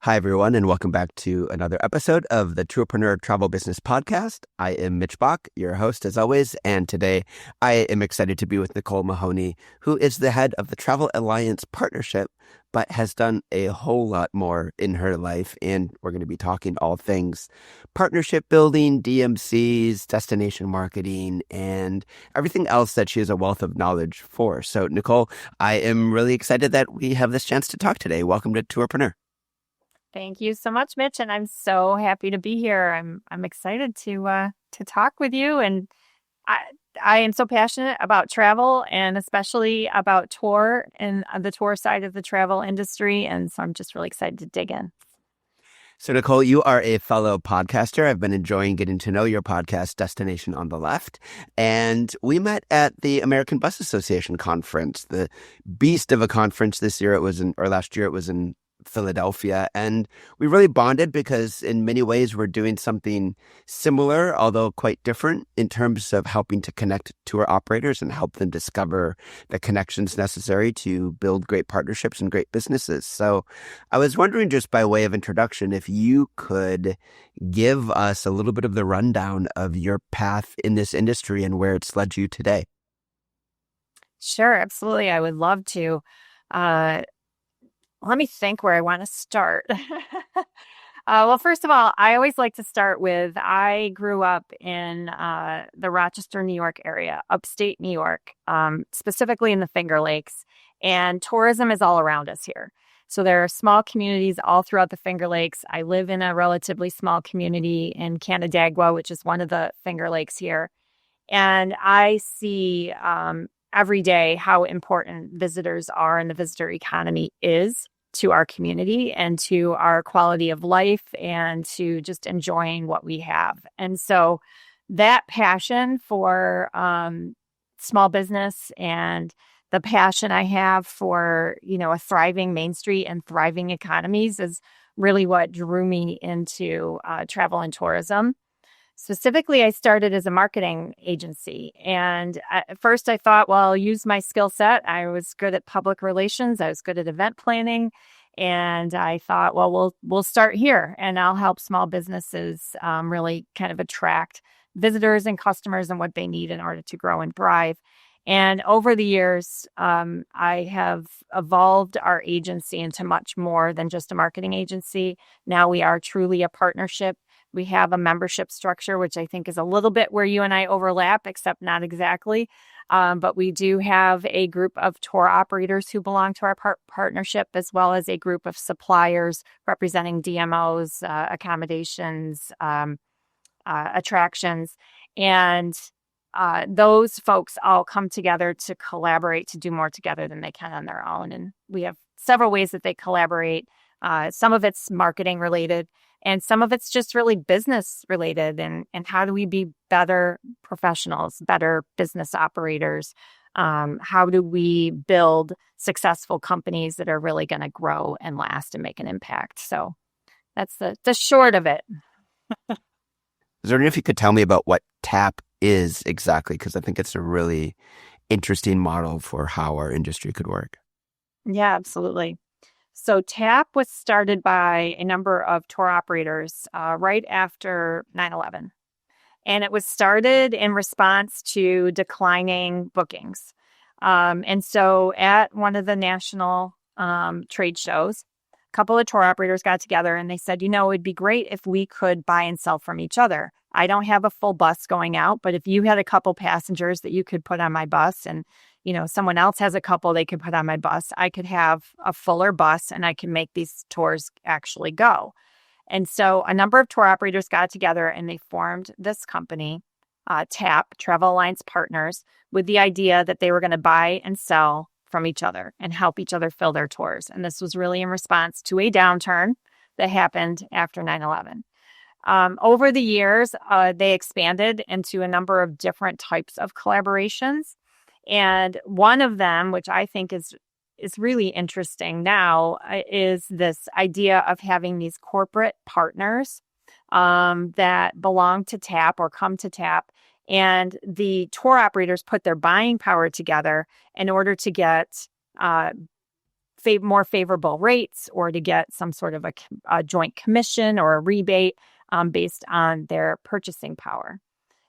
Hi, everyone, and welcome back to another episode of the Tourpreneur Travel Business Podcast. I am Mitch Bach, your host as always, and today I am excited to be with Nicole Mahoney, who is the head of the Travel Alliance Partnership, but has done a whole lot more in her life, and we're going to be talking all things partnership building, DMCs, destination marketing, and everything else that she has a wealth of knowledge for. So, Nicole, I am really excited that we have this chance to talk today. Welcome to Tourpreneur. Thank you so much, Mitch, and I'm so happy to be here. I'm excited to talk with you, and I am so passionate about travel and especially about tour and the tour side of the travel industry, and so I'm just really excited to dig in. So, Nicole, you are a fellow podcaster. I've been enjoying getting to know your podcast, Destination on the Left. And we met at the American Bus Association conference, the beast of a conference this year. Last year it was in Philadelphia. And we really bonded because in many ways we're doing something similar, although quite different in terms of helping to connect tour operators and help them discover the connections necessary to build great partnerships and great businesses. So I was wondering, just by way of introduction, if you could give us a little bit of the rundown of your path in this industry and where it's led you today. Sure, absolutely. I would love to. Let me think where I want to start. Well, first of all, I always like to start with, I grew up in the Rochester, New York area, upstate New York, specifically in the Finger Lakes, and tourism is all around us here. So there are small communities all throughout the Finger Lakes. I live in a relatively small community in Canandaigua, which is one of the Finger Lakes here. And I see every day how important visitors are and the visitor economy is to our community and to our quality of life and to just enjoying what we have. And so that passion for small business and the passion I have for, a thriving Main Street and thriving economies is really what drew me into travel and tourism. Specifically, I started as a marketing agency. And at first I thought, well, I'll use my skill set. I was good at public relations. I was good at event planning. And I thought, well, we'll start here and I'll help small businesses really kind of attract visitors and customers and what they need in order to grow and thrive. And over the years, I have evolved our agency into much more than just a marketing agency. Now we are truly a partnership. We have a membership structure, which I think is a little bit where you and I overlap, except not exactly. But we do have a group of tour operators who belong to our partnership, as well as a group of suppliers representing DMOs, accommodations, attractions. And those folks all come together to collaborate to do more together than they can on their own. And we have several ways that they collaborate. Some of it's marketing related, and some of it's just really business related. And how do we be better professionals, better business operators? How do we build successful companies that are really going to grow and last and make an impact? So that's the short of it. Is there any if you could tell me about what TAP is exactly? Because I think it's a really interesting model for how our industry could work. Yeah, absolutely. So TAP was started by a number of tour operators right after 9/11. And it was started in response to declining bookings. And so at one of the national trade shows, a couple of tour operators got together and they said, it'd be great if we could buy and sell from each other. I don't have a full bus going out, but if you had a couple passengers that you could put on my bus and someone else has a couple they could put on my bus, I could have a fuller bus and I can make these tours actually go. And so a number of tour operators got together and they formed this company, TAP, Travel Alliance Partners, with the idea that they were going to buy and sell from each other and help each other fill their tours. And this was really in response to a downturn that happened after 9/11. Over the years, they expanded into a number of different types of collaborations. And one of them, which I think is really interesting now, is this idea of having these corporate partners that belong to TAP or come to TAP. And the tour operators put their buying power together in order to get more favorable rates or to get some sort of a joint commission or a rebate based on their purchasing power.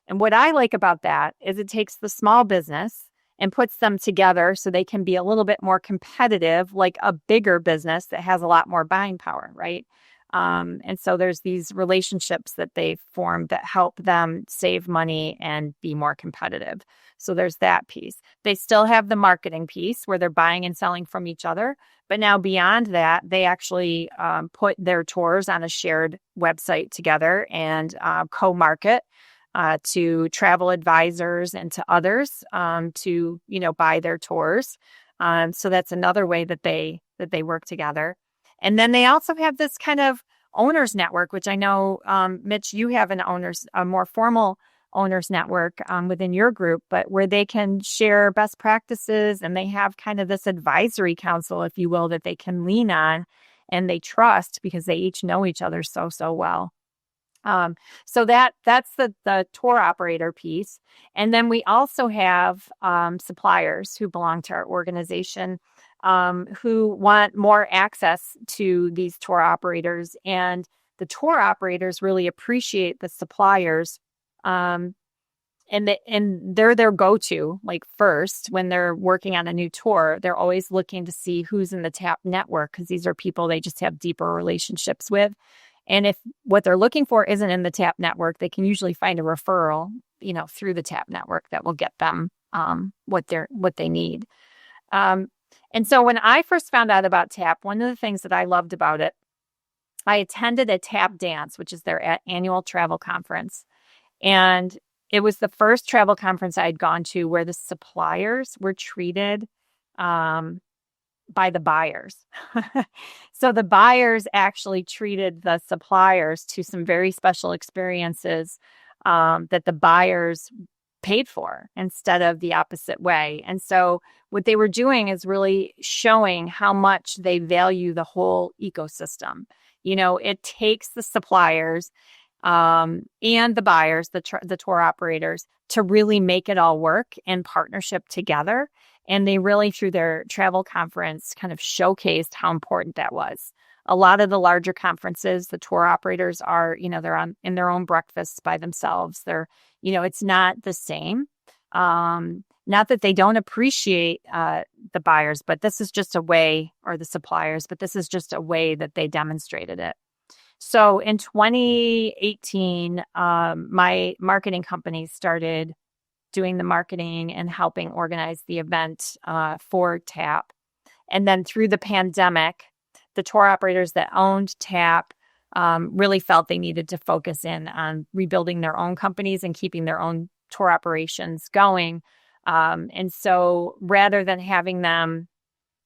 And what I like about that is it takes the small business and puts them together so they can be a little bit more competitive, like a bigger business that has a lot more buying power, right? And so there's these relationships that they form that help them save money and be more competitive. So there's that piece. They still have the marketing piece where they're buying and selling from each other. But now beyond that, they actually put their tours on a shared website together and co-market to travel advisors and to others to, buy their tours. So that's another way that they work together. And then they also have this kind of owners network, which I know, Mitch, you have a more formal owners network within your group, but where they can share best practices and they have kind of this advisory council, if you will, that they can lean on and they trust because they each know each other so well. So that's the tour operator piece. And then we also have suppliers who belong to our organization who want more access to these tour operators. And the tour operators really appreciate the suppliers. And they're their go-to, like first, when they're working on a new tour, they're always looking to see who's in the TAP network because these are people they just have deeper relationships with. And if what they're looking for isn't in the TAP network, they can usually find a referral, through the TAP network that will get them what they need. And so when I first found out about TAP, one of the things that I loved about it, I attended a TAP dance, which is their annual travel conference. And it was the first travel conference I had gone to where the suppliers were treated by the buyers. So the buyers actually treated the suppliers to some very special experiences that the buyers paid for instead of the opposite way. And so what they were doing is really showing how much they value the whole ecosystem. It takes the suppliers and the buyers, the tour operators, to really make it all work in partnership together. And they really, through their travel conference, kind of showcased how important that was. A lot of the larger conferences, the tour operators are, they're in their own breakfasts by themselves. They're, it's not the same. Not that they don't appreciate the buyers, but this is just a way, or the suppliers, but this is just a way that they demonstrated it. So in 2018, my marketing company started doing the marketing and helping organize the event for TAP. And then through the pandemic, the tour operators that owned TAP really felt they needed to focus in on rebuilding their own companies and keeping their own tour operations going. And so rather than having them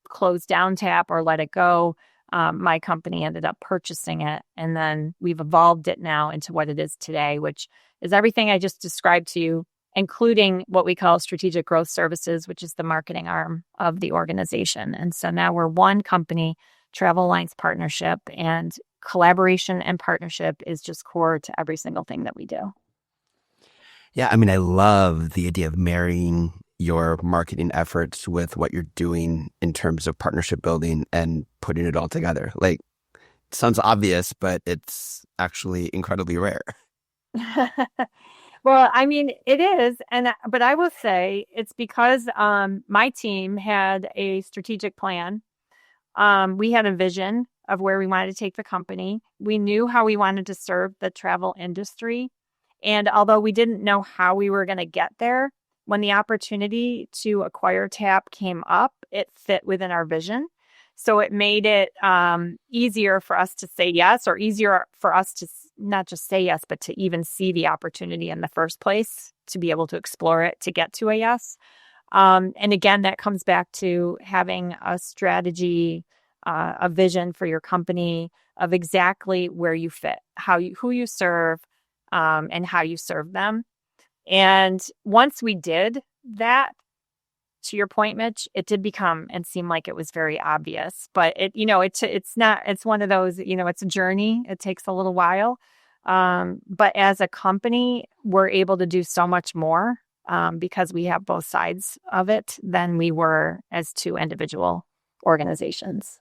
close down TAP or let it go, my company ended up purchasing it. And then we've evolved it now into what it is today, which is everything I just described to you, including what we call strategic growth services, which is the marketing arm of the organization. And so now we're one company, Travel Alliance Partnership, and collaboration and partnership is just core to every single thing that we do. Yeah, I mean, I love the idea of marrying your marketing efforts with what you're doing in terms of partnership building and putting it all together. Like, it sounds obvious, but it's actually incredibly rare. Well, I mean, it is. But I will say it's because my team had a strategic plan. We had a vision of where we wanted to take the company. We knew how we wanted to serve the travel industry. And although we didn't know how we were going to get there, when the opportunity to acquire TAP came up, it fit within our vision. So it made it easier for us to say yes, or easier for us to not just say yes, but to even see the opportunity in the first place, to be able to explore it, to get to a yes. And again, that comes back to having a strategy, a vision for your company of exactly where you fit, who you serve, and how you serve them. And once we did that, to your point, Mitch, it did become and seem like it was very obvious, but it's not, it's one of those, it's a journey. It takes a little while. But as a company, we're able to do so much more because we have both sides of it than we were as two individual organizations.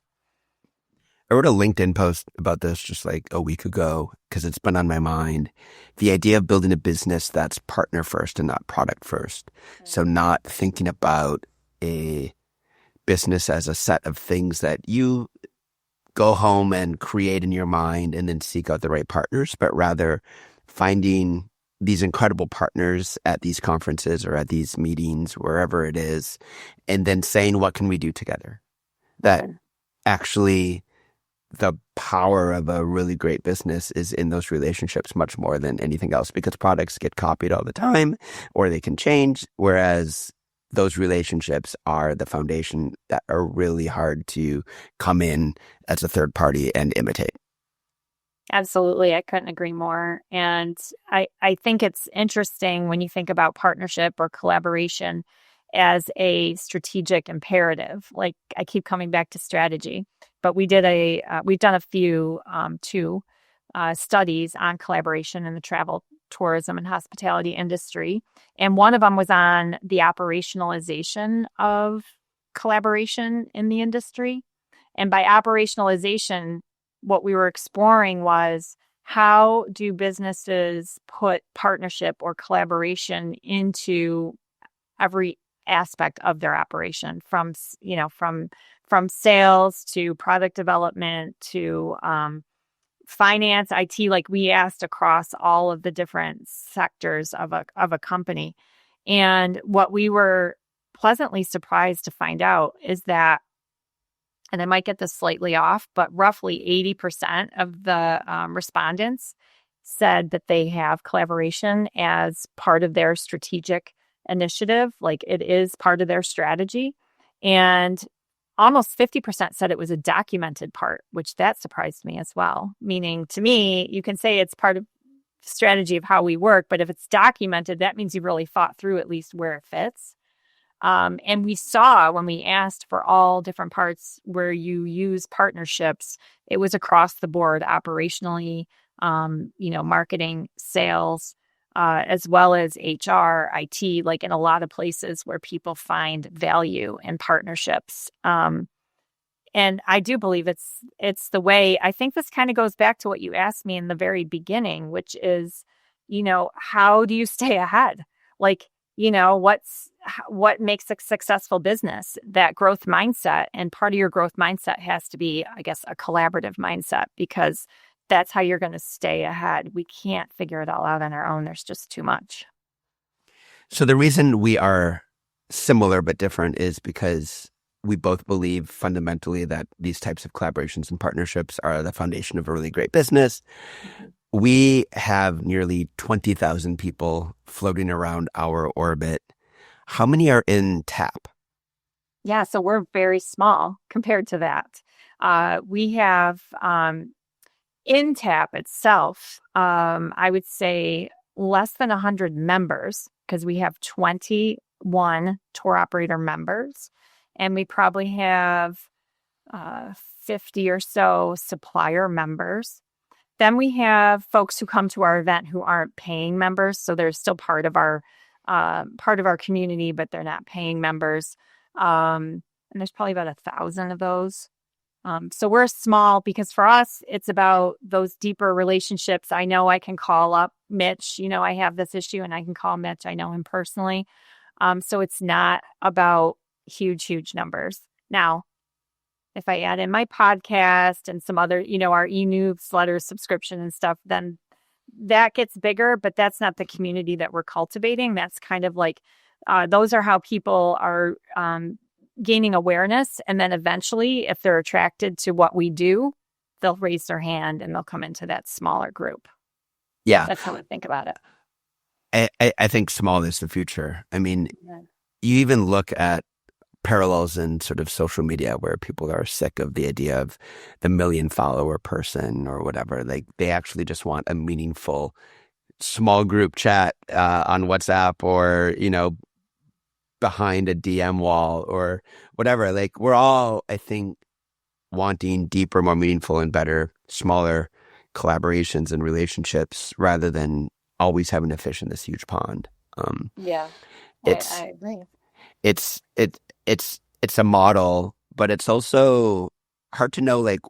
I wrote a LinkedIn post about this just like a week ago because it's been on my mind. The idea of building a business that's partner first and not product first. So not thinking about a business as a set of things that you go home and create in your mind and then seek out the right partners, but rather finding these incredible partners at these conferences or at these meetings, wherever it is, and then saying, what can we do together? That actually the power of a really great business is in those relationships much more than anything else, because products get copied all the time or they can change, whereas those relationships are the foundation that are really hard to come in as a third party and imitate. Absolutely. I couldn't agree more. And I think it's interesting when you think about partnership or collaboration as a strategic imperative. Like, I keep coming back to strategy, but we've done a few studies on collaboration in the travel, tourism, and hospitality industry. And one of them was on the operationalization of collaboration in the industry. And by operationalization, what we were exploring was, how do businesses put partnership or collaboration into every aspect of their operation, from sales to product development to finance, IT. Like, we asked across all of the different sectors of a company. And what we were pleasantly surprised to find out is that, and I might get this slightly off, but roughly 80% of the respondents said that they have collaboration as part of their strategic initiative. Like, it is part of their strategy. And almost 50% said it was a documented part, which that surprised me as well. Meaning, to me, you can say it's part of strategy of how we work, but if it's documented, that means you've really thought through at least where it fits. And we saw, when we asked for all different parts where you use partnerships, it was across the board, operationally, marketing, sales, as well as HR, IT, like in a lot of places where people find value in partnerships. And I do believe it's the way. I think this kind of goes back to what you asked me in the very beginning, which is, how do you stay ahead? Like, what makes a successful business? That growth mindset. And part of your growth mindset has to be, I guess, a collaborative mindset, because that's how you're going to stay ahead. We can't figure it all out on our own. There's just too much. So the reason we are similar but different is because we both believe fundamentally that these types of collaborations and partnerships are the foundation of a really great business. Mm-hmm. We have nearly 20,000 people floating around our orbit. How many are in TAP? Yeah, so we're very small compared to that. We have, in TAP itself, I would say less than 100 members, because we have 21 tour operator members, and we probably have 50 or so supplier members. Then we have folks who come to our event who aren't paying members, so they're still part of our community, but they're not paying members. And there's probably about 1,000 of those. So we're small, because for us, it's about those deeper relationships. I know I can call up Mitch. I have this issue, and I can call Mitch. I know him personally. So it's not about huge numbers. Now, if I add in my podcast and some other, our e-newsletter subscription and stuff, then that gets bigger, but that's not the community that we're cultivating. That's kind of like, those are how people are gaining awareness. And then eventually, if they're attracted to what we do, they'll raise their hand and they'll come into that smaller group. Yeah. That's how I think about it. I think small is the future. I mean, You even look at parallels in sort of social media where people are sick of the idea of the 1 million follower person or whatever. Like, they actually just want a meaningful small group chat on WhatsApp, or, behind a DM wall or whatever. Like, we're all, I think, wanting deeper, more meaningful and better, smaller collaborations and relationships, rather than always having to fish in this huge pond. I agree. It's a model, but it's also hard to know like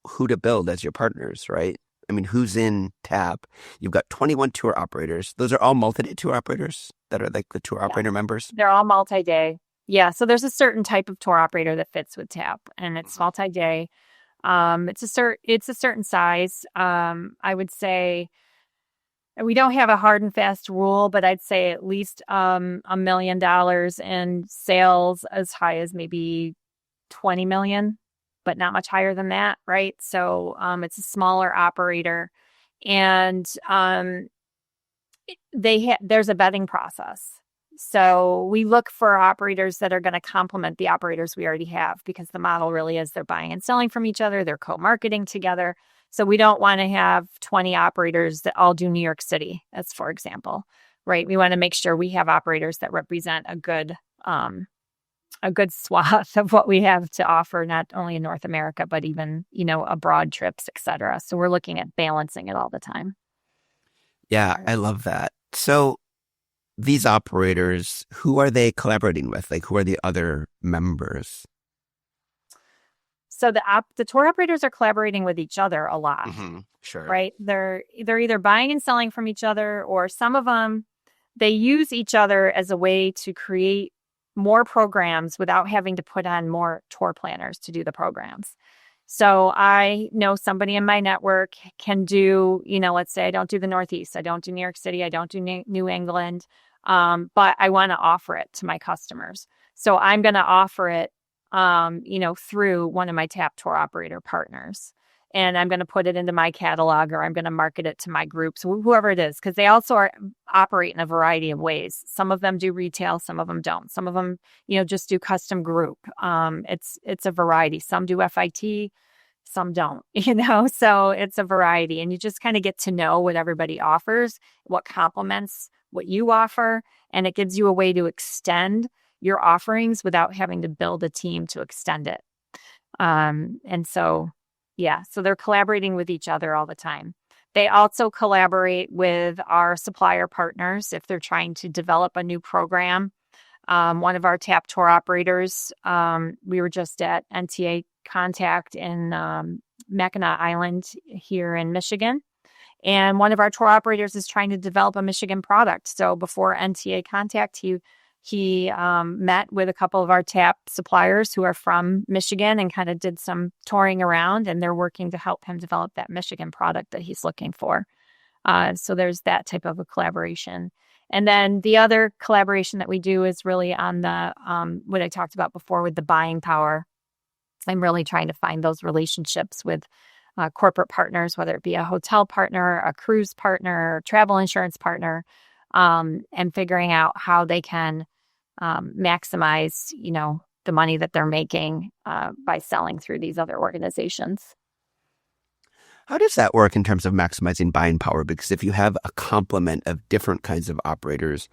who to build as your partners, right? I mean, who's in TAP? You've got 21 tour operators. Those are all multi-day tour operators that are like the tour Yeah. operator members. They're all multi-day. Yeah. So there's a certain type of tour operator that fits with TAP, and it's multi-day. It's a certain size. I would say we don't have a hard and fast rule, but I'd say at least $1 million in sales, as high as maybe 20 million, but not much higher than that, right? So it's a smaller operator, and there's a vetting process. So we look for operators that are going to complement the operators we already have, because the model really is they're buying and selling from each other. They're co-marketing together. So we don't want to have 20 operators that all do New York City, as for example, right? We want to make sure we have operators that represent a good swath of what we have to offer, not only in North America, but even, abroad trips, et cetera. So we're looking at balancing it all the time. Yeah, I love that. So these operators, who are they collaborating with? Like, who are the other members? So the tour operators are collaborating with each other a lot, Sure. right? They're either buying and selling from each other, or some of them, they use each other as a way to create more programs without having to put on more tour planners to do the programs. So I know somebody in my network can do, let's say I don't do the Northeast, I don't do New York City, I don't do New England, but I want to offer it to my customers. So I'm going to offer it, through one of my TAP tour operator partners. And I'm going to put it into my catalog, or I'm going to market it to my groups, whoever it is, because they also operate in a variety of ways. Some of them do retail, some of them don't. Some of them, just do custom group. It's a variety. Some do FIT, some don't, so it's a variety. And you just kind of get to know what everybody offers, what complements what you offer, and it gives you a way to extend your offerings without having to build a team to extend it. So they're collaborating with each other all the time. They also collaborate with our supplier partners if they're trying to develop a new program. One of our TAP tour operators, we were just at NTA Contact in Mackinac Island here in Michigan. And one of our tour operators is trying to develop a Michigan product. So before NTA Contact, he met with a couple of our TAP suppliers who are from Michigan and kind of did some touring around, and they're working to help him develop that Michigan product that he's looking for. So there's that type of a collaboration. And then the other collaboration that we do is really on the, what I talked about before with the buying power. I'm really trying to find those relationships with corporate partners, whether it be a hotel partner, a cruise partner, travel insurance partner, and figuring out how they can maximize, the money that they're making by selling through these other organizations. How does that work in terms of maximizing buying power? Because if you have a complement of different kinds of operators,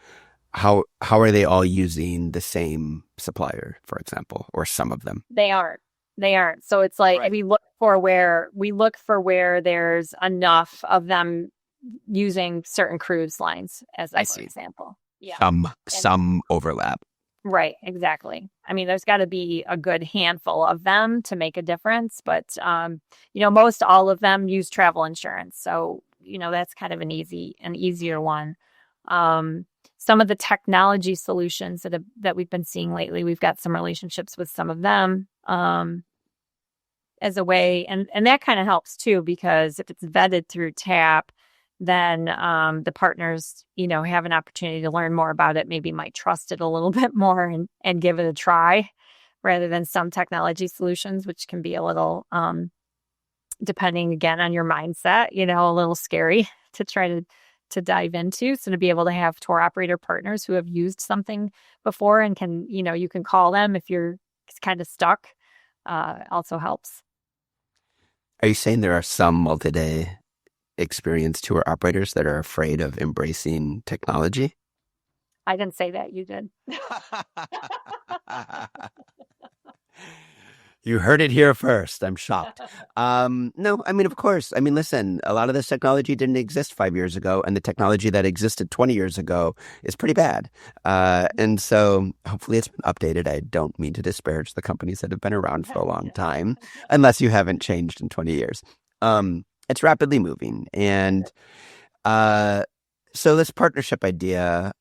how are they all using the same supplier, for example, or some of them? They aren't. So it's like Right. we look for where there's enough of them using certain cruise lines as I an see. example. Yeah. Some overlap. Right, exactly. I mean, there's got to be a good handful of them to make a difference, but most all of them use travel insurance. So, that's kind of an easier one. Some of the technology solutions that we've been seeing lately, we've got some relationships with some of them as a way, and that kind of helps too, because if it's vetted through TAP, then the partners, have an opportunity to learn more about it, maybe might trust it a little bit more and give it a try, rather than some technology solutions, which can be a little, depending again on your mindset, a little scary to try to dive into. So to be able to have tour operator partners who have used something before and can, you can call them if you're kind of stuck, also helps. Are you saying there are some multi-day experienced tour operators that are afraid of embracing technology? I didn't say that. You did. You heard it here first. I'm shocked. No, I mean, of course. I mean, listen, a lot of this technology didn't exist 5 years ago, and the technology that existed 20 years ago is pretty bad. And so hopefully it's been updated. I don't mean to disparage the companies that have been around for a long time, unless you haven't changed in 20 years. It's rapidly moving. And so this partnership idea,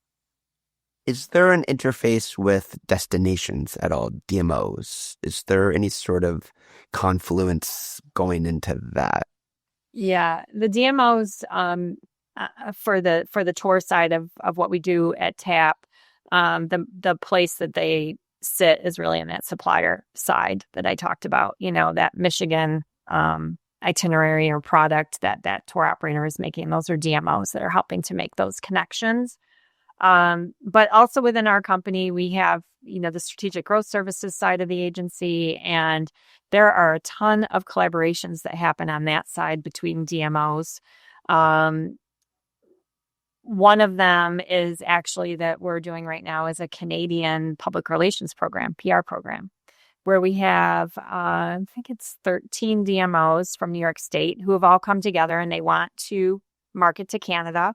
is there an interface with destinations at all, DMOs? Is there any sort of confluence going into that? Yeah, the DMOs for the tour side of what we do at TAP, the place that they sit is really in that supplier side that I talked about. That Michigan itinerary or product that tour operator is making. Those are DMOs that are helping to make those connections. But also within our company, we have, the strategic growth services side of the agency, and there are a ton of collaborations that happen on that side between DMOs. One of them is actually that we're doing right now is a Canadian public relations program, PR program, where we have, I think it's 13 DMOs from New York State who have all come together and they want to market to Canada.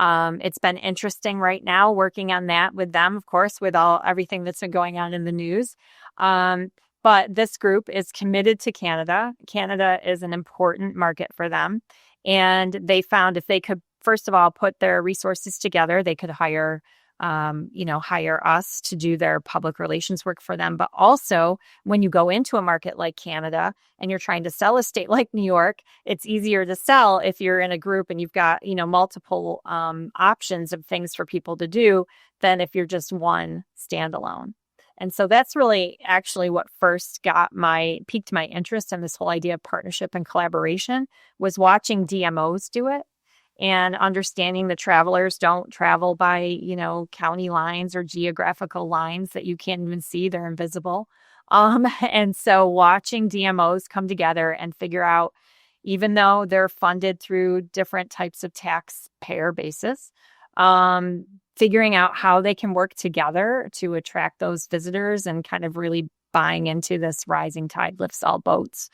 It's been interesting right now working on that with them, of course, with everything that's been going on in the news. But this group is committed to Canada. Canada is an important market for them. And they found if they could, first of all, put their resources together, they could hire us to do their public relations work for them. But also, when you go into a market like Canada and you're trying to sell a state like New York, it's easier to sell if you're in a group and you've got, multiple options of things for people to do than if you're just one standalone. And so that's really actually what first piqued my interest in this whole idea of partnership and collaboration, was watching DMOs do it. And understanding the travelers don't travel by, county lines or geographical lines that you can't even see. They're invisible. And so watching DMOs come together and figure out, even though they're funded through different types of taxpayer basis, figuring out how they can work together to attract those visitors and kind of really buying into this rising tide lifts all boats.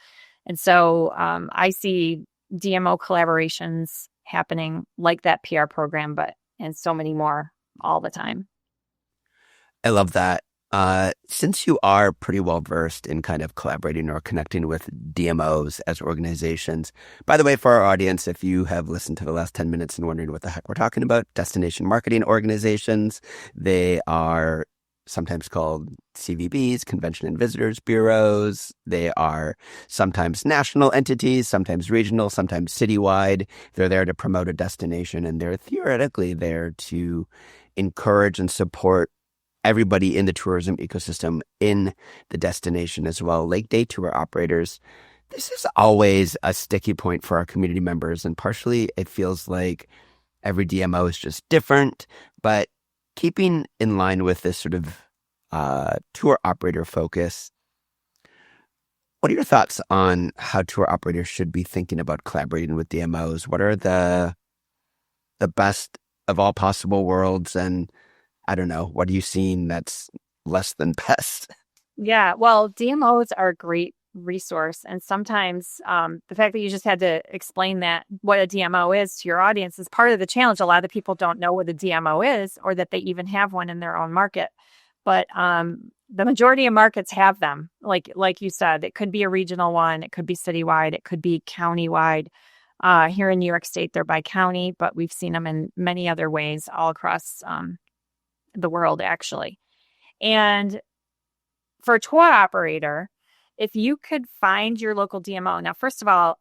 And so I see DMO collaborations happening like that PR program, and so many more all the time. I love that. Since you are pretty well versed in kind of collaborating or connecting with DMOs as organizations, by the way, for our audience, if you have listened to the last 10 minutes and wondering what the heck we're talking about, destination marketing organizations, they are sometimes called CVBs, Convention and Visitors Bureaus. They are sometimes national entities, sometimes regional, sometimes citywide. They're there to promote a destination, and they're theoretically there to encourage and support everybody in the tourism ecosystem in the destination as well. Like day tour operators, this is always a sticky point for our community members, and partially it feels like every DMO is just different, but keeping in line with this sort of tour operator focus, what are your thoughts on how tour operators should be thinking about collaborating with DMOs? What are the best of all possible worlds? And I don't know, what are you seeing that's less than best? Yeah, well, DMOs are a great resource. And sometimes the fact that you just had to explain what a DMO is to your audience is part of the challenge. A lot of people don't know what a DMO is, or that they even have one in their own market. But the majority of markets have them. Like you said, it could be a regional one, it could be citywide, it could be countywide. Here in New York State, they're by county, but we've seen them in many other ways all across the world, actually. And for a tour operator, if you could find your local DMO. Now, first of all,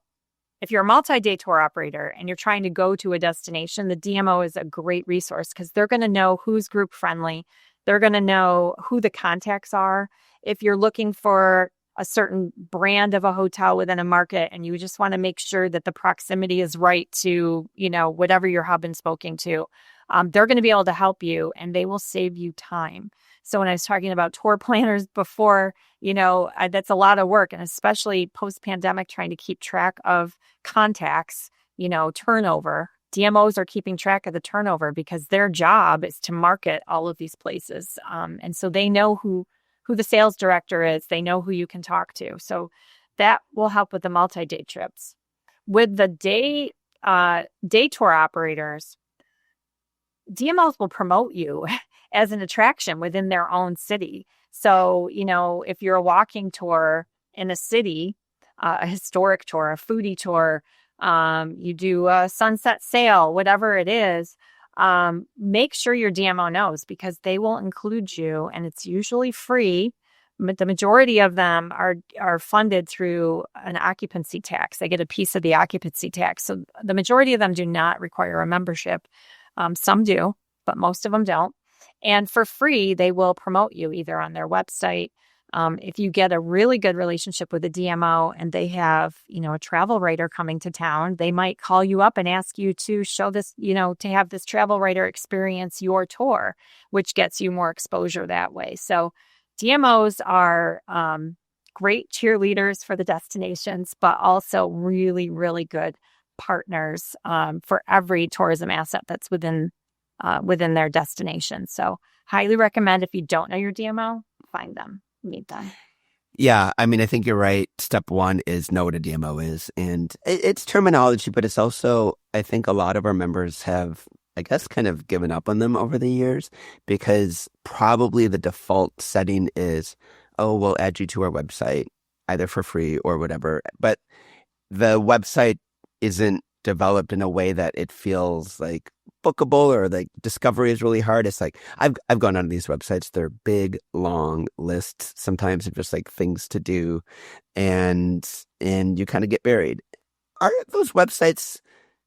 if you're a multi-day tour operator and you're trying to go to a destination, the DMO is a great resource because they're going to know who's group friendly. They're going to know who the contacts are. If you're looking for a certain brand of a hotel within a market and you just want to make sure that the proximity is right to, whatever you're hub and spoking to, they're going to be able to help you, and they will save you time. So when I was talking about tour planners before, that's a lot of work, and especially post-pandemic, trying to keep track of contacts, turnover. DMOs are keeping track of the turnover because their job is to market all of these places. And so they know who who the sales director is. They know who you can talk to. So that will help with the multi-day trips. With the day tour operators, DMOs will promote you as an attraction within their own city. So, if you're a walking tour in a city, a historic tour, a foodie tour, you do a sunset sail, whatever it is, make sure your DMO knows, because they will include you, and it's usually free. But the majority of them are funded through an occupancy tax. They get a piece of the occupancy tax. So the majority of them do not require a membership. Some do, but most of them don't. And for free, they will promote you either on their website. If you get a really good relationship with a DMO and they have, a travel writer coming to town, they might call you up and ask you to show this, to have this travel writer experience your tour, which gets you more exposure that way. So DMOs are great cheerleaders for the destinations, but also really, really good partners for every tourism asset that's within their destination. So highly recommend, if you don't know your DMO, find them, meet them. Yeah, I mean, I think you're right. Step one is know what a DMO is. And it's terminology, but it's also, I think a lot of our members have, I guess, kind of given up on them over the years, because probably the default setting is, oh, we'll add you to our website either for free or whatever. But the website isn't developed in a way that it feels like bookable, or like discovery is really hard. It's like I've gone on these websites. They're big, long lists. Sometimes of just like things to do, and you kind of get buried. Are those websites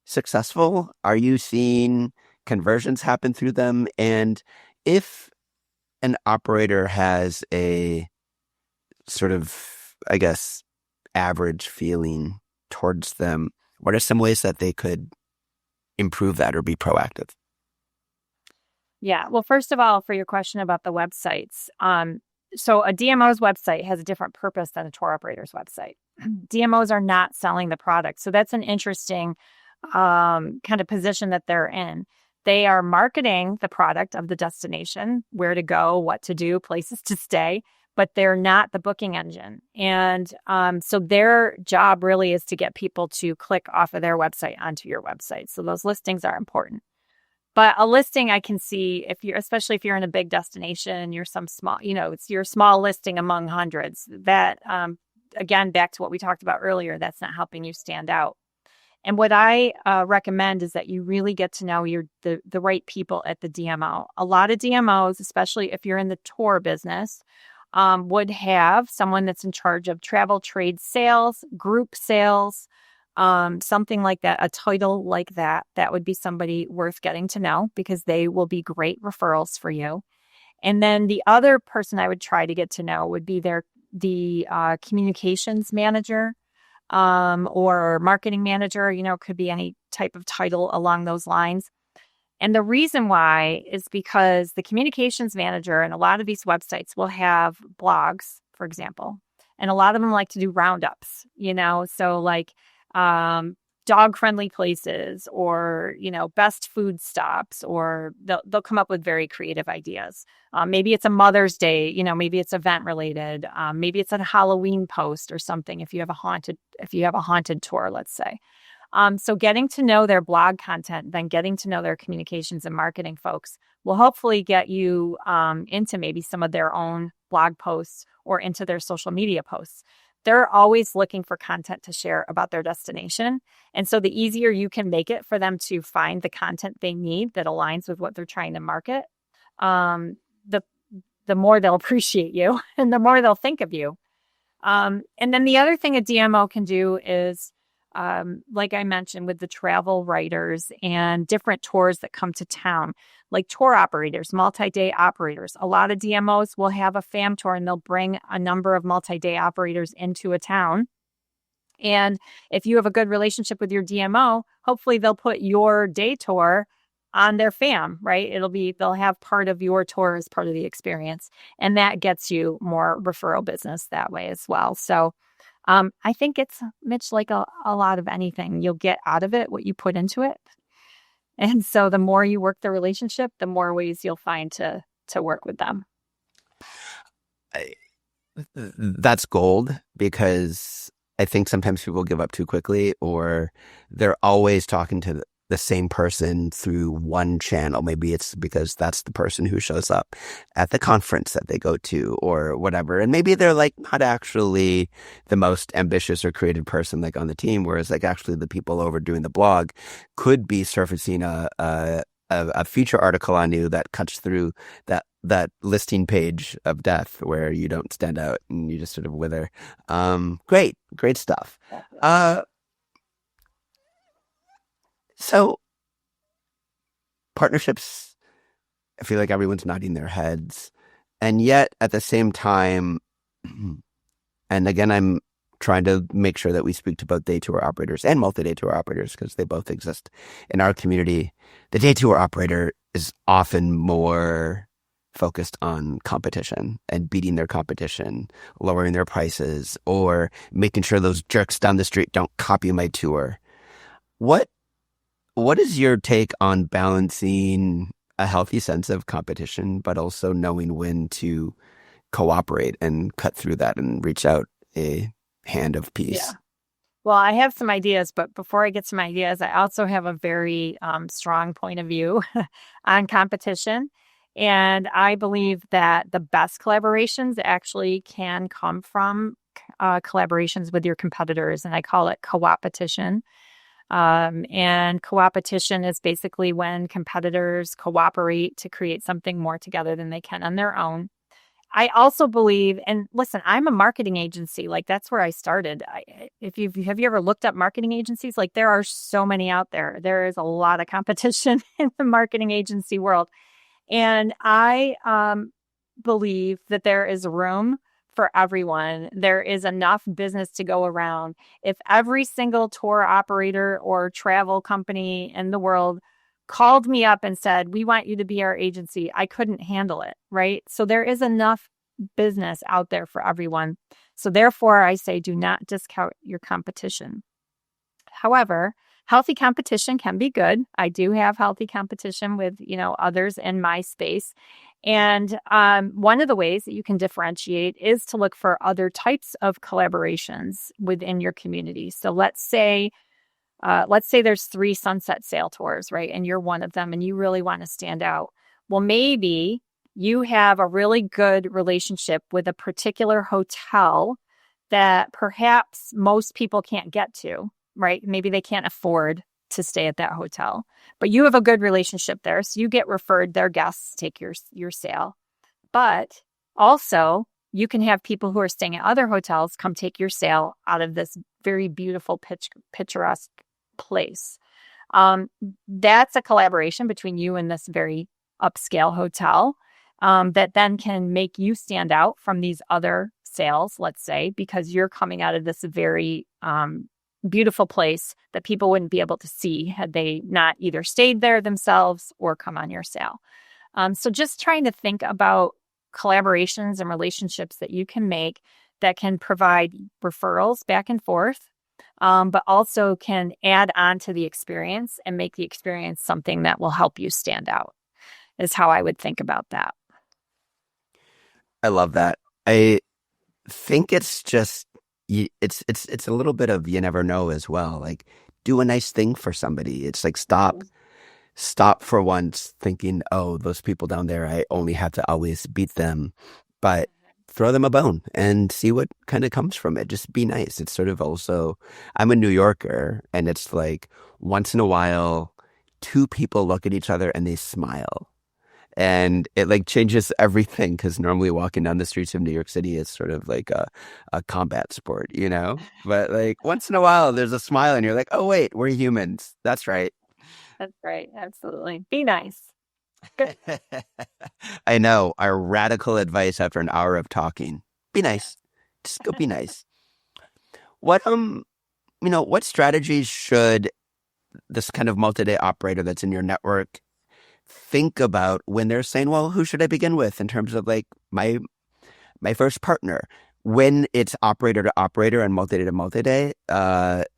successful? Are you seeing conversions happen through them? And if an operator has a sort of, I guess, average feeling towards them, what are some ways that they could improve that or be proactive? Yeah. Well, first of all, for your question about the websites, so a DMO's website has a different purpose than a tour operator's website. DMOs are not selling the product. So that's an interesting kind of position that they're in. They are marketing the product of the destination, where to go, what to do, places to stay, but they're not the booking engine. And so their job really is to get people to click off of their website onto your website. So those listings are important. But a listing I can see, especially if you're in a big destination, you're some small, it's your small listing among hundreds. That, again, back to what we talked about earlier, that's not helping you stand out. And what I recommend is that you really get to know the right people at the DMO. A lot of DMOs, especially if you're in the tour business, would have someone that's in charge of travel trade sales, group sales, something like that, a title like that. That would be somebody worth getting to know, because they will be great referrals for you. And then the other person I would try to get to know would be the communications manager, or marketing manager. Could be any type of title along those lines. And the reason why is because the communications manager and a lot of these websites will have blogs, for example, and a lot of them like to do roundups, so like dog-friendly places, or, best food stops, or they'll come up with very creative ideas. Maybe it's a Mother's Day, maybe it's event related. Maybe it's a Halloween post or something if you have a haunted tour, let's say. So getting to know their blog content, then getting to know their communications and marketing folks will hopefully get you into maybe some of their own blog posts or into their social media posts. They're always looking for content to share about their destination. And so the easier you can make it for them to find the content they need that aligns with what they're trying to market, the more they'll appreciate you and the more they'll think of you. And then the other thing a DMO can do is, like I mentioned, with the travel writers and different tours that come to town, like tour operators, multi-day operators. A lot of DMOs will have a fam tour and they'll bring a number of multi-day operators into a town. And if you have a good relationship with your DMO, hopefully they'll put your day tour on their fam, right? They'll have part of your tour as part of the experience. And that gets you more referral business that way as well. So I think it's, Mitch, like a lot of anything. You'll get out of it what you put into it. And so the more you work the relationship, the more ways you'll find to work with them. I, that's gold because I think sometimes people give up too quickly or they're always talking to the same person through one channel. Maybe it's because that's the person who shows up at the conference that they go to or whatever. And maybe they're like not actually the most ambitious or creative person like on the team, whereas like actually the people over doing the blog could be surfacing a feature article on you that cuts through that listing page of death where you don't stand out and you just sort of wither. Great stuff. So partnerships, I feel like everyone's nodding their heads. And yet at the same time, and again, I'm trying to make sure that we speak to both day tour operators and multi-day tour operators because they both exist in our community. The day tour operator is often more focused on competition and beating their competition, lowering their prices, or making sure those jerks down the street don't copy my tour. What is your take on balancing a healthy sense of competition, but also knowing when to cooperate and cut through that and reach out a hand of peace? Yeah. Well, I have some ideas, but before I get some ideas, I also have a very strong point of view on competition. And I believe that the best collaborations actually can come from collaborations with your competitors. And I call it co-opetition. And co-opetition is basically when competitors cooperate to create something more together than they can on their own. I also believe, and listen, I'm a marketing agency. Like that's where I started. Have you ever looked up marketing agencies? Like there are so many out there. There is a lot of competition in the marketing agency world. And I believe that there is room for everyone. There is enough business to go around. If every single tour operator or travel company in the world called me up and said, we want you to be our agency, I couldn't handle it, right? So there is enough business out there for everyone. So therefore, I say do not discount your competition. However, healthy competition can be good. I do have healthy competition with, others in my space. And one of the ways that you can differentiate is to look for other types of collaborations within your community. So let's say there's 3 sunset sail tours, right? And you're one of them and you really want to stand out. Well, maybe you have a really good relationship with a particular hotel that perhaps most people can't get to, right? Maybe they can't afford to stay at that hotel, but you have a good relationship there. So you get referred their guests take your sail. But also you can have people who are staying at other hotels come take your sail out of this very beautiful picturesque place. That's a collaboration between you and this very upscale hotel that then can make you stand out from these other sales, let's say, because you're coming out of this very beautiful place that people wouldn't be able to see had they not either stayed there themselves or come on your sale. So just trying to think about collaborations and relationships that you can make that can provide referrals back and forth, but also can add on to the experience and make the experience something that will help you stand out, is how I would think about that. I love that. I think it's just it's a little bit of you never know as well. Like do a nice thing for somebody. It's like stop for once thinking, oh, those people down there, I only have to always beat them, but throw them a bone and see what kind of comes from it. Just be nice. It's sort of also, I'm a New Yorker and it's like once in a while, 2 people look at each other and they smile. And it like changes everything because normally walking down the streets of New York City is sort of like a combat sport, But like once in a while there's a smile and you're like, oh wait, we're humans. That's right. That's right. Absolutely. Be nice. I know. Our radical advice after an hour of talking. Be nice. Just go be nice. What strategies should this kind of multi-day operator that's in your network think about when they're saying, well, who should I begin with in terms of like my first partner? When it's operator to operator and multi-day to multi-day,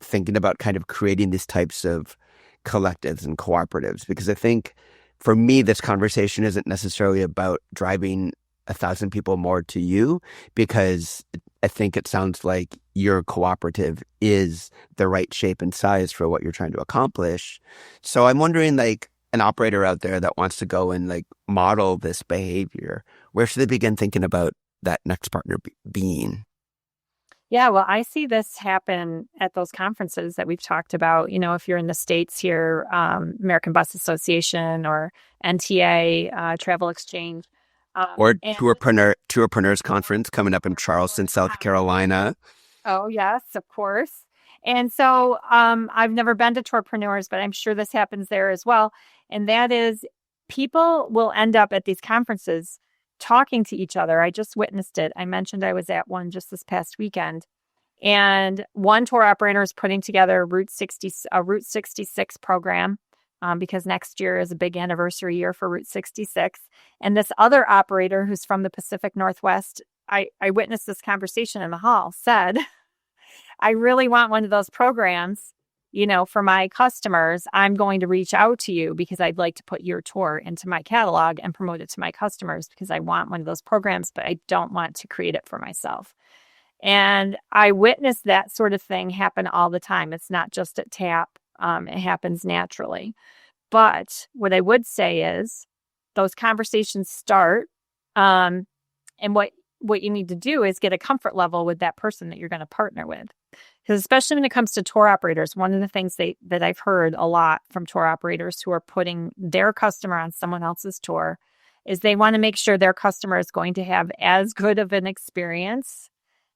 thinking about kind of creating these types of collectives and cooperatives, because I think for me, this conversation isn't necessarily about driving 1,000 people more to you, because I think it sounds like your cooperative is the right shape and size for what you're trying to accomplish. So I'm wondering, like, an operator out there that wants to go and like model this behavior, where should they begin thinking about that next partner being? Yeah, well, I see this happen at those conferences that we've talked about. If you're in the States here, American Bus Association or NTA, Travel Exchange. Or And Tourpreneurs Conference coming up in Charleston, South Carolina. Oh, yes, of course. And so I've never been to Tourpreneurs, but I'm sure this happens there as well. And that is, people will end up at these conferences talking to each other. I just witnessed it. I mentioned I was at one just this past weekend. And one tour operator is putting together a Route 66 program, because next year is a big anniversary year for Route 66. And this other operator who's from the Pacific Northwest, I witnessed this conversation in the hall, said, I really want one of those programs, for my customers. I'm going to reach out to you because I'd like to put your tour into my catalog and promote it to my customers, because I want one of those programs, but I don't want to create it for myself. And I witnessed that sort of thing happen all the time. It's not just at TAP. It happens naturally. But what I would say is those conversations start, and what you need to do is get a comfort level with that person that you're going to partner with. Because especially when it comes to tour operators, one of the things that I've heard a lot from tour operators who are putting their customer on someone else's tour is they want to make sure their customer is going to have as good of an experience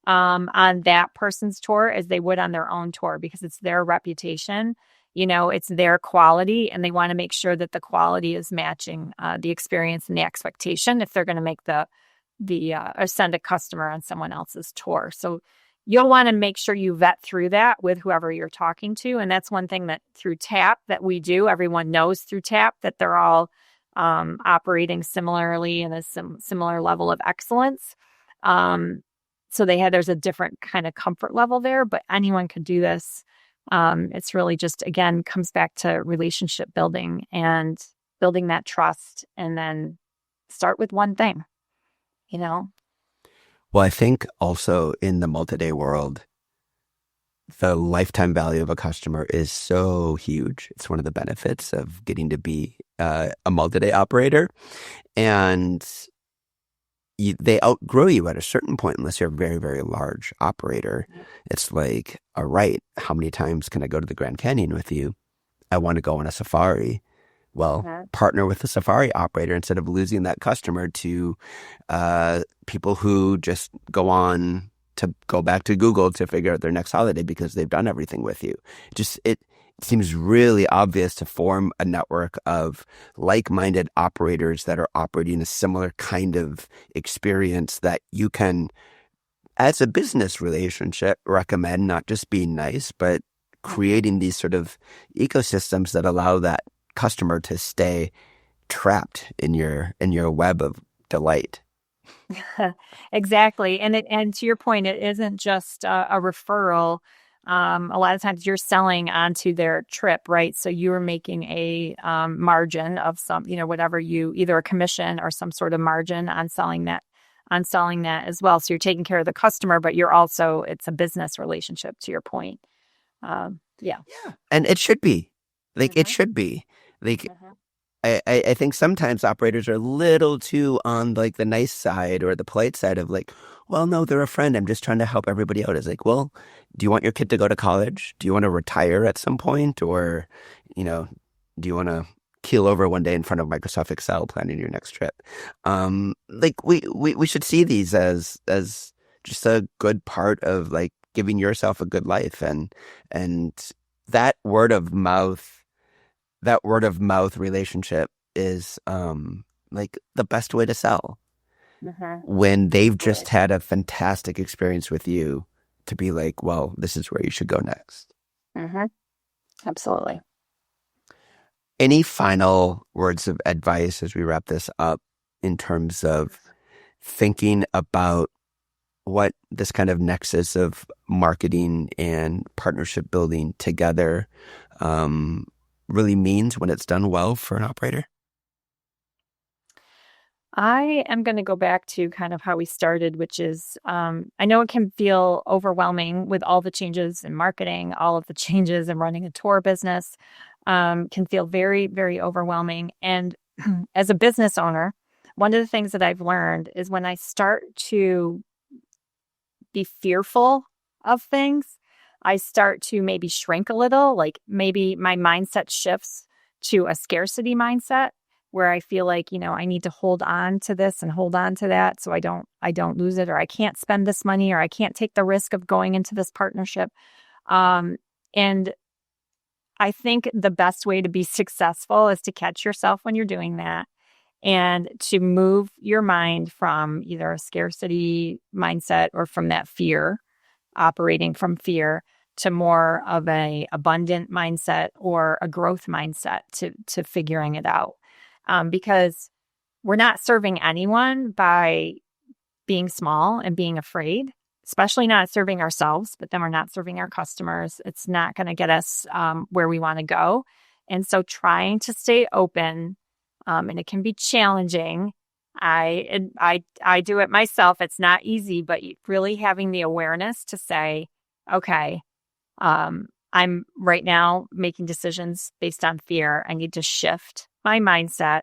on that person's tour as they would on their own tour, because it's their reputation, it's their quality, and they want to make sure that the quality is matching the experience and the expectation if they're going to make or send a customer on someone else's tour. So you'll want to make sure you vet through that with whoever you're talking to. And that's one thing that through TAP that we do. Everyone knows through TAP that they're all operating similarly in a similar level of excellence. So there's a different kind of comfort level there, but anyone could do this. It's really just, again, comes back to relationship building and building that trust, and then start with one thing, Well, I think also in the multi-day world, the lifetime value of a customer is so huge. It's one of the benefits of getting to be a multi-day operator. And they outgrow you at a certain point unless you're a very, very large operator. It's like, all right, how many times can I go to the Grand Canyon with you? I want to go on a safari. Well, partner with the safari operator instead of losing that customer to people who just go back to Google to figure out their next holiday because they've done everything with you. It seems really obvious to form a network of like-minded operators that are operating a similar kind of experience that you can, as a business relationship, recommend not just being nice, but creating these sort of ecosystems that allow that customer to stay trapped in your web of delight. Exactly. And to your point, it isn't just a referral. A lot of times you're selling onto their trip, right? So you're making a margin of some, whatever either a commission or some sort of margin on selling that as well. So you're taking care of the customer, but it's a business relationship, to your point. Yeah. And it should be. It should be. I think sometimes operators are a little too on like the nice side or the polite side of like, well, no, they're a friend. I'm just trying to help everybody out. It's like, well, do you want your kid to go to college? Do you want to retire at some point? Or, do you want to keel over one day in front of Microsoft Excel planning your next trip? We should see these as just a good part of like giving yourself a good life, and that word of mouth relationship is like the best way to sell. When they've just had a fantastic experience with you, to be like, well, this is where you should go next. Absolutely. Any final words of advice as we wrap this up in terms of thinking about what this kind of nexus of marketing and partnership building together really means when it's done well for an operator? I am going to go back to kind of how we started, which is I know it can feel overwhelming with all the changes in marketing, all of the changes in running a tour business, can feel very, very overwhelming. And as a business owner, one of the things that I've learned is when I start to be fearful of things, I start to maybe shrink a little, like maybe my mindset shifts to a scarcity mindset where I feel like, I need to hold on to this and hold on to that so I don't lose it, or I can't spend this money, or I can't take the risk of going into this partnership. And I think the best way to be successful is to catch yourself when you're doing that and to move your mind from either a scarcity mindset or from that fear, operating from fear, to more of a abundant mindset or a growth mindset to figuring it out. Because we're not serving anyone by being small and being afraid, especially not serving ourselves, but then we're not serving our customers. It's not going to get us where we want to go. And so trying to stay open, and it can be challenging. I do it myself. It's not easy, but really having the awareness to say, okay, I'm right now making decisions based on fear. I need to shift my mindset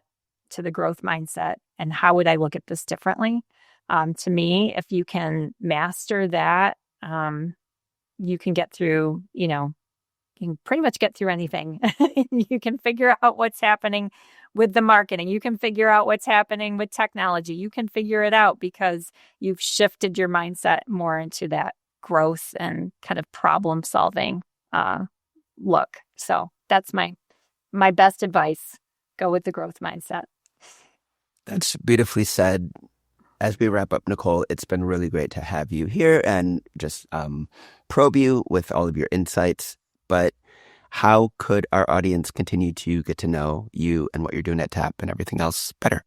to the growth mindset. And how would I look at this differently? To me, if you can master that, you can get through, you can pretty much get through anything. You can figure out what's happening with the marketing. You can figure out what's happening with technology. You can figure it out because you've shifted your mindset more into that growth and kind of problem solving look. So that's my best advice. Go with the growth mindset. That's beautifully said. As we wrap up, Nicole, it's been really great to have you here and just probe you with all of your insights. But how could our audience continue to get to know you and what you're doing at TAP and everything else better?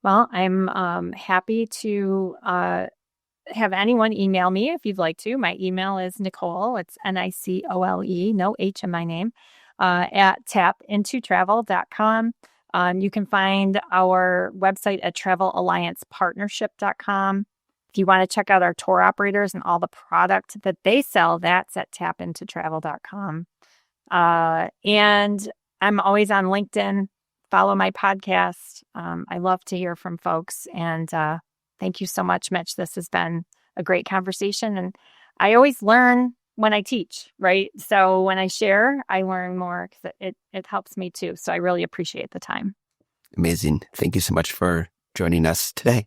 Well, I'm happy to have anyone email me if you'd like to. My email is Nicole, it's Nicole, no H in my name, at tapintotravel.com. You can find our website at travelalliancepartnership.com. If you want to check out our tour operators and all the product that they sell, that's at tapintotravel.com. And I'm always on LinkedIn. Follow my podcast. I love to hear from folks. And thank you so much, Mitch. This has been a great conversation. And I always learn when I teach, right? So when I share, I learn more because it helps me too. So I really appreciate the time. Amazing. Thank you so much for joining us today.